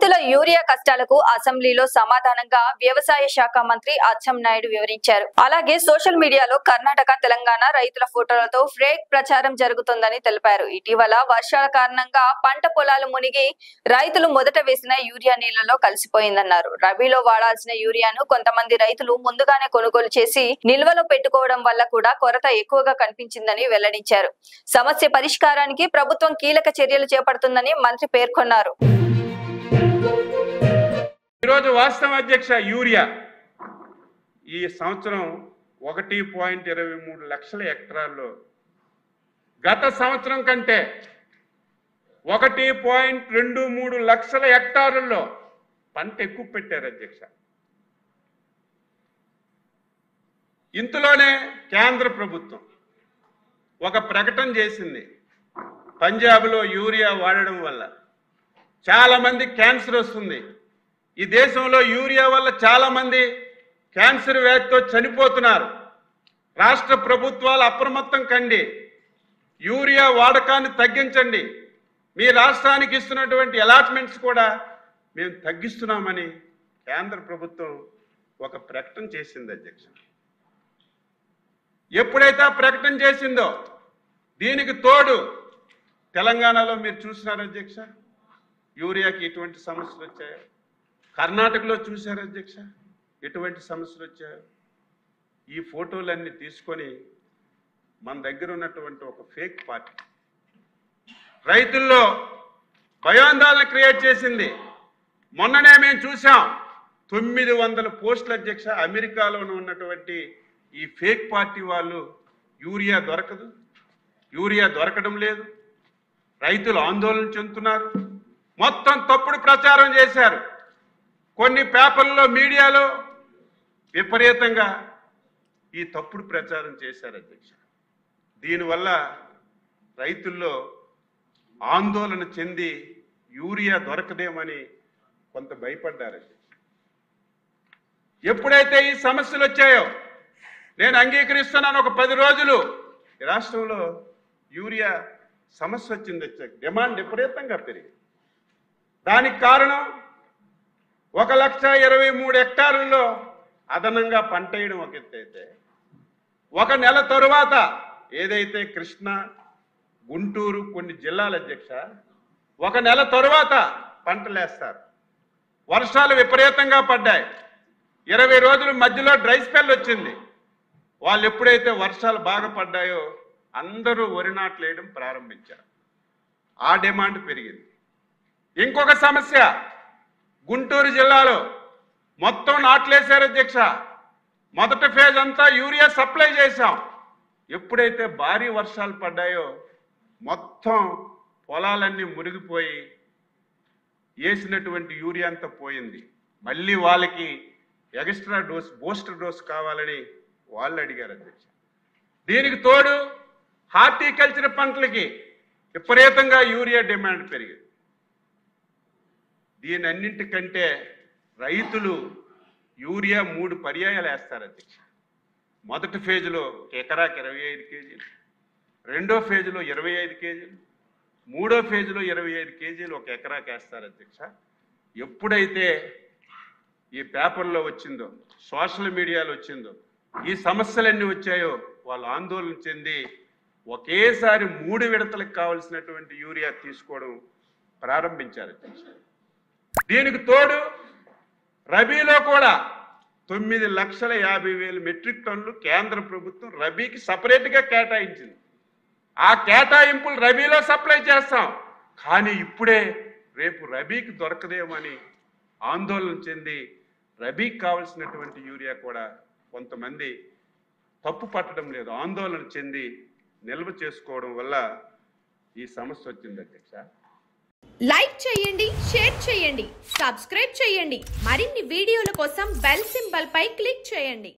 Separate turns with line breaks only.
రైతుల యూరియా కష్టాలకు అసెంబ్లీలో సమాధానంగా వ్యవసాయ శాఖ మంత్రి అచ్చెన్నాయుడు వివరించారు. అలాగే సోషల్ మీడియాలో కర్ణాటక, తెలంగాణ రైతుల ఫోటోలతో ఫేక్ ప్రచారం జరుగుతుందని తెలిపారు. ఇటీవల వర్షాల కారణంగా పంట పొలాలు మునిగి రైతులు మొదట వేసిన యూరియా నీళ్లలో కలిసిపోయిందన్నారు. రబీలో వాడాల్సిన యూరియాను కొంతమంది రైతులు ముందుగానే కొనుగోలు చేసి నిల్వలో పెట్టుకోవడం వల్ల కూడా కొరత ఎక్కువగా కనిపించిందని వెల్లడించారు. సమస్య పరిష్కారానికి ప్రభుత్వం కీలక చర్యలు చేపడుతుందని మంత్రి పేర్కొన్నారు.
ఈరోజు వాస్తవ అధ్యక్ష యూరియా ఈ సంవత్సరం 1.23 లక్షల హెక్టార్లో గత సంవత్సరం కంటే 1.23 లక్షల హెక్టార్లలో పంట ఎక్కువ పెట్టారు అధ్యక్ష. ఇంతలోనే కేంద్ర ప్రభుత్వం ఒక ప్రకటన చేసింది. పంజాబ్లో యూరియా వాడడం వల్ల చాలా మంది క్యాన్సర్ వస్తుంది. ఈ దేశంలో యూరియా వల్ల చాలా మంది క్యాన్సర్ వ్యాధితో చనిపోతున్నారు. రాష్ట్ర ప్రభుత్వాలు అప్రమత్తం కండి, యూరియా వాడకాన్ని తగ్గించండి, మీ రాష్ట్రానికి ఇస్తున్నటువంటి అలాట్మెంట్స్ కూడా మేము తగ్గిస్తున్నామని కేంద్ర ప్రభుత్వం ఒక ప్రకటన చేసింది అధ్యక్ష. ఎప్పుడైతే ఆ ప్రకటన చేసిందో దీనికి తోడు తెలంగాణలో మీరు చూసినారు అధ్యక్ష, యూరియాకి ఎటువంటి సమస్యలు వచ్చాయో, కర్ణాటకలో చూశారు అధ్యక్ష ఎటువంటి సమస్యలు వచ్చాయో. ఈ ఫోటోలన్నీ తీసుకొని మన దగ్గర ఉన్నటువంటి ఒక ఫేక్ పార్టీ రైతుల్లో భయాందోళన క్రియేట్ చేసింది. మొన్ననే మేము చూసాం 900 పోస్టులు అధ్యక్ష. అమెరికాలోనే ఉన్నటువంటి ఈ ఫేక్ పార్టీ వాళ్ళు యూరియా దొరకదు, యూరియా దొరకడం లేదు, రైతులు ఆందోళన చెందుతున్నారు, మొత్తం తప్పుడు ప్రచారం చేశారు. కొన్ని పేపర్లలో, మీడియాలో విపరీతంగా ఈ తప్పుడు ప్రచారం చేశారు అధ్యక్ష. దీనివల్ల రైతుల్లో ఆందోళన చెంది యూరియా దొరకదేమని కొంత భయపడ్డారు అధ్యక్ష. ఎప్పుడైతే ఈ సమస్యలు వచ్చాయో నేను అంగీకరిస్తున్నాను, ఒక 10 రోజులు ఈ రాష్ట్రంలో యూరియా సమస్య వచ్చింది అధ్యక్ష. డిమాండ్ విపరీతంగా పెరిగింది. దానికి కారణం 1,23,000 హెక్టార్లలో అదనంగా పంట వేయడం ఒక ఎత్తు అయితే, 1 నెల తరువాత ఏదైతే కృష్ణా, గుంటూరు కొన్ని జిల్లాల అధ్యక్ష 1 నెల తరువాత పంటలు వేస్తారు. వర్షాలు విపరీతంగా పడ్డాయి. 20 రోజుల మధ్యలో డ్రై స్పెల్ వచ్చింది. వాళ్ళు ఎప్పుడైతే వర్షాలు బాగా పడ్డాయో అందరూ వరి నాట్లు వేయడం ప్రారంభించారు. ఆ డిమాండ్ పెరిగింది. ఇంకొక సమస్య, గుంటూరు జిల్లాలో మొత్తం నాట్లేశారు అధ్యక్ష. మొదటి ఫేజ్ అంతా యూరియా సప్లై చేశాం. ఎప్పుడైతే భారీ వర్షాలు పడ్డాయో మొత్తం పొలాలన్నీ మునిగిపోయి వేసినటువంటి యూరియా అంతా పోయింది. మళ్ళీ వాళ్ళకి ఎక్స్ట్రా డోస్, బూస్టర్ డోస్ కావాలని వాళ్ళు అడిగారు అధ్యక్ష. దీనికి తోడు హార్టికల్చర్ పంటలకి విపరీతంగా యూరియా డిమాండ్ పెరిగింది. దీని అన్నింటికంటే రైతులు యూరియా 3 పర్యాయాలు వేస్తారు అధ్యక్ష. మొదటి ఫేజ్లో ఎకరాకి 25 కేజీలు, రెండో ఫేజ్లో 25 కేజీలు, మూడో ఫేజ్లో 25 కేజీలు ఒక ఎకరాకి వేస్తారు అధ్యక్ష. ఎప్పుడైతే ఈ పేపర్లో వచ్చిందో, సోషల్ మీడియాలో వచ్చిందో, ఈ సమస్యలన్నీ వచ్చాయో వాళ్ళు ఆందోళన చెంది ఒకేసారి 3 విడతలకు కావలసినటువంటి యూరియా తీసుకోవడం ప్రారంభించారు అధ్యక్ష. దీనికి తోడు రబీలో కూడా 9,50,000 మెట్రిక్ టన్నులు కేంద్ర ప్రభుత్వం రబీకి సపరేట్గా కేటాయించింది. ఆ కేటాయింపులు రబీలో సప్లై చేస్తాం, కానీ ఇప్పుడే రేపు రబీకి దొరకదేమని ఆందోళన చెంది రబీకి కావలసినటువంటి యూరియా కూడా కొంతమంది తప్పు పట్టడం లేదు, ఆందోళన చెంది నిల్వ చేసుకోవడం వల్ల ఈ సమస్య వచ్చింది అధ్యక్ష.
లైక్ చేయండి, షేర్ చేయండి, సబ్స్క్రైబ్ చేయండి. మరిన్ని వీడియోల కోసం బెల్ సింబల్ పై క్లిక్ చేయండి.